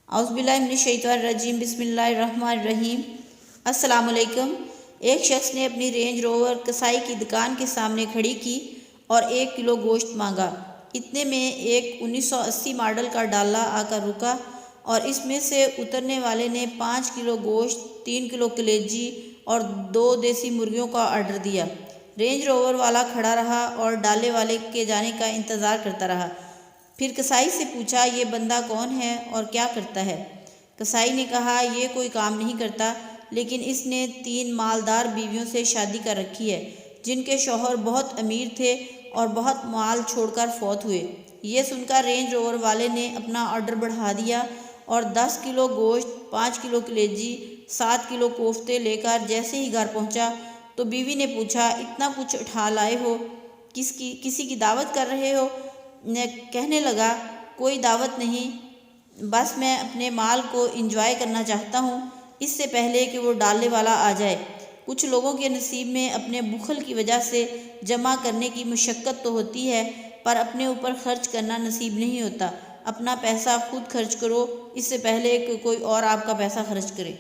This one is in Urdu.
اعوذ باللہ من الشیطان الرجیم، بسم اللہ الرحمن الرحیم۔ السلام علیکم۔ ایک شخص نے اپنی رینج روور کسائی کی دکان کے سامنے کھڑی کی اور 1 کلو گوشت مانگا۔ اتنے میں ایک 1980 ماڈل کا ڈالا آ کر رکا اور اس میں سے اترنے والے نے 5 کلو گوشت، 3 کلو کلیجی اور 2 دیسی مرغیوں کا آرڈر دیا۔ رینج روور والا کھڑا رہا اور ڈالے والے کے جانے کا انتظار کرتا رہا۔ پھر کسائی سے پوچھا، یہ بندہ کون ہے اور کیا کرتا ہے؟ کسائی نے کہا، یہ کوئی کام نہیں کرتا، لیکن اس نے 3 مالدار بیویوں سے شادی کر رکھی ہے جن کے شوہر بہت امیر تھے اور بہت مال چھوڑ کر فوت ہوئے۔ یہ سن کر رینج روور والے نے اپنا آرڈر بڑھا دیا اور 10 کلو گوشت، 5 کلو کلیجی، 7 کلو کوفتے لے کر جیسے ہی گھر پہنچا تو بیوی نے پوچھا، اتنا کچھ اٹھا لائے ہو، کسی کی دعوت کر رہے ہو؟ کہنے لگا، کوئی دعوت نہیں، بس میں اپنے مال کو انجوائے کرنا چاہتا ہوں اس سے پہلے کہ وہ ڈالے والا آ جائے۔ کچھ لوگوں کے نصیب میں اپنے بخل کی وجہ سے جمع کرنے کی مشقت تو ہوتی ہے، پر اپنے اوپر خرچ کرنا نصیب نہیں ہوتا۔ اپنا پیسہ خود خرچ کرو اس سے پہلے کہ کوئی اور آپ کا پیسہ خرچ کرے۔